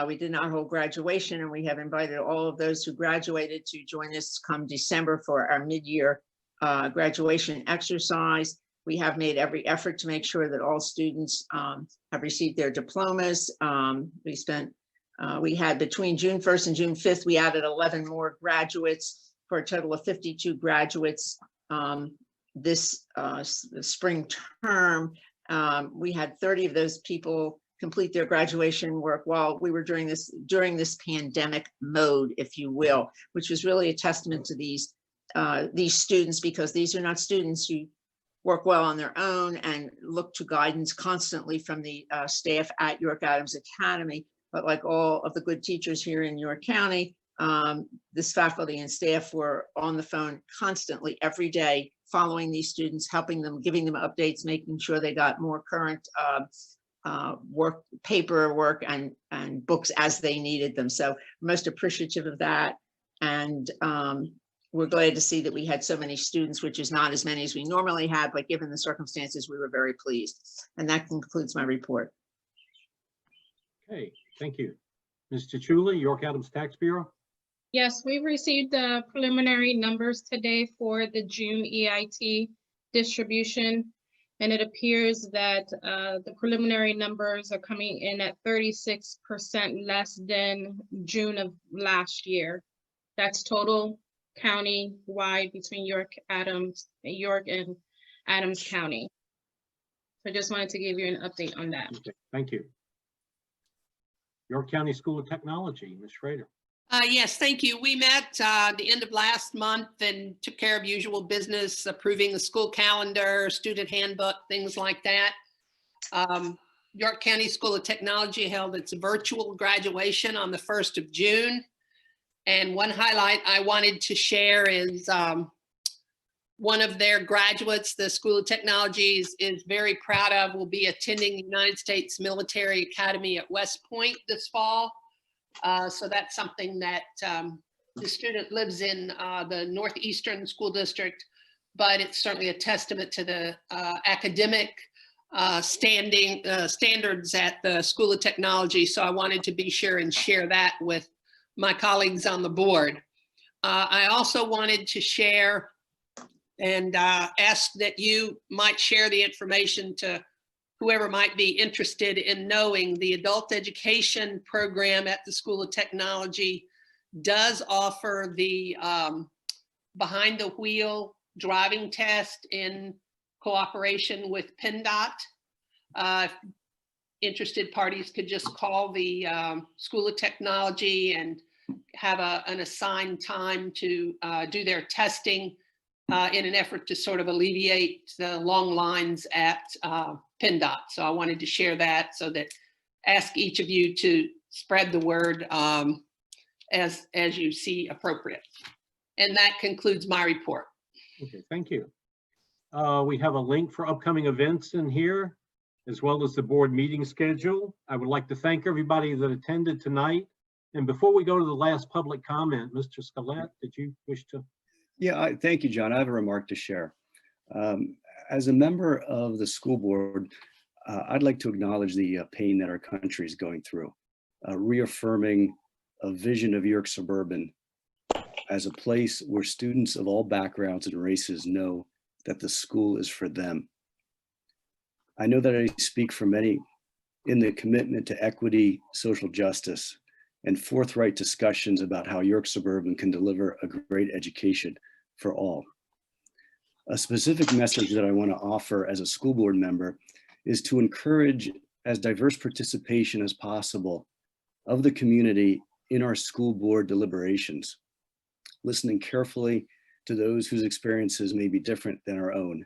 We did not hold graduation, and we have invited all of those who graduated to join us come December for our mid-year graduation exercise. We have made every effort to make sure that all students have received their diplomas. We had between June 1st and June 5th, we added 11 more graduates for a total of 52 graduates this spring term. We had 30 of those people complete their graduation work while we were during this pandemic mode, if you will, which was really a testament to these students, because these are not students who work well on their own and look to guidance constantly from the staff at York Adams Academy. But like all of the good teachers here in York County, this faculty and staff were on the phone constantly every day, following these students, helping them, giving them updates, making sure they got more current paperwork and books as they needed them. So most appreciative of that. And we're glad to see that we had so many students, which is not as many as we normally have, but given the circumstances, we were very pleased. And that concludes my report.
Okay, thank you. Ms. Chichula, York Adams Tax Bureau.
Yes, we've received the preliminary numbers today for the June EIT distribution. And it appears that the preliminary numbers are coming in at 36% less than June of last year. That's total county-wide between York and Adams County. So I just wanted to give you an update on that.
Okay, thank you. York County School of Technology, Ms. Schrader.
Yes, thank you. We met the end of last month and took care of usual business, approving the school calendar, student handbook, things like that. York County School of Technology held its virtual graduation on the 1st of June. And one highlight I wanted to share is one of their graduates, the School of Technologies is very proud of, will be attending the United States Military Academy at West Point this fall. So that's something that the student lives in the Northeastern School District, but it's certainly a testament to the academic standards at the School of Technology. So I wanted to be sure and share that with my colleagues on the board. I also wanted to share and ask that you might share the information to whoever might be interested in knowing the adult education program at the School of Technology does offer the behind the wheel driving test in cooperation with PennDOT. Interested parties could just call the School of Technology and have an assigned time to do their testing in an effort to sort of alleviate the long lines at PennDOT. So I wanted to share that, so that ask each of you to spread the word as you see appropriate. And that concludes my report.
Okay, thank you. We have a link for upcoming events in here, as well as the board meeting schedule. I would like to thank everybody that attended tonight. And before we go to the last public comment, Mr. Scalette, did you wish to?
Yeah, thank you, John. I have a remark to share. As a member of the school board, I'd like to acknowledge the pain that our country is going through, reaffirming a vision of York Suburban as a place where students of all backgrounds and races know that the school is for them. I know that I speak for many in the commitment to equity, social justice, and forthright discussions about how York Suburban can deliver a great education for all. A specific message that I want to offer as a school board member is to encourage as diverse participation as possible of the community in our school board deliberations, listening carefully to those whose experiences may be different than our own.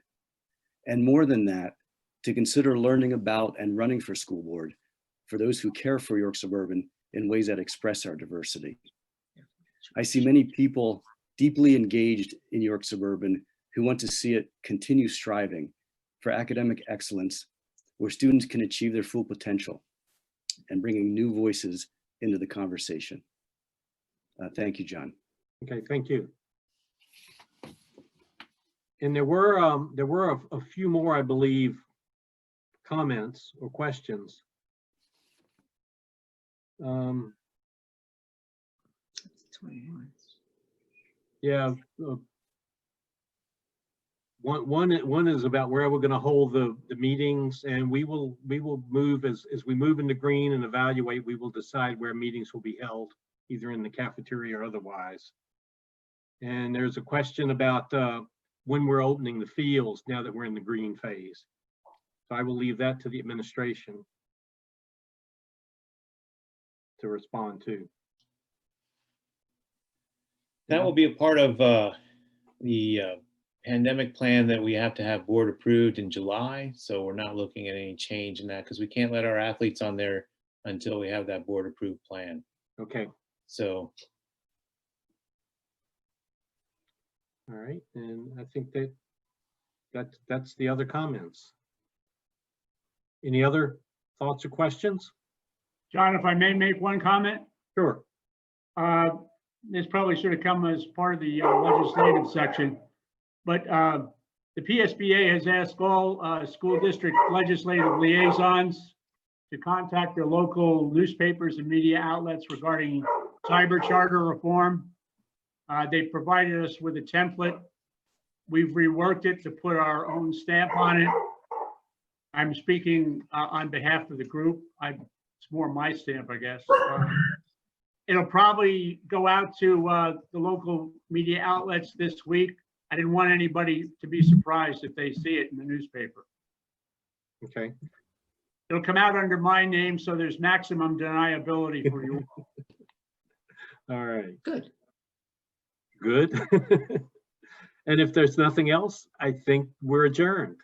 And more than that, to consider learning about and running for school board for those who care for York Suburban in ways that express our diversity. I see many people deeply engaged in York Suburban who want to see it continue striving for academic excellence, where students can achieve their full potential, and bringing new voices into the conversation. Thank you, John.
Okay, thank you. And there were a few more, I believe, comments or questions. Yeah, one is about where we're going to hold the meetings, and we will move as we move into green and evaluate. We will decide where meetings will be held, either in the cafeteria or otherwise. And there's a question about when we're opening the fields now that we're in the green phase. So I will leave that to the administration to respond to.
That will be a part of the pandemic plan that we have to have board approved in July. So we're not looking at any change in that because we can't let our athletes on there until we have that board approved plan.
Okay.
So.
All right, and I think that's the other comments. Any other thoughts or questions?
John, if I may make one comment?
Sure.
This probably should have come as part of the legislative section, but the PSBA has asked all school district legislative liaisons to contact their local newspapers and media outlets regarding cyber charter reform. They provided us with a template. We've reworked it to put our own stamp on it. I'm speaking on behalf of the group. It's more my stamp, I guess. It'll probably go out to the local media outlets this week. I didn't want anybody to be surprised if they see it in the newspaper.
Okay.
It'll come out under my name, so there's maximum deniability for you.
All right.
Good.
Good. And if there's nothing else, I think we're adjourned.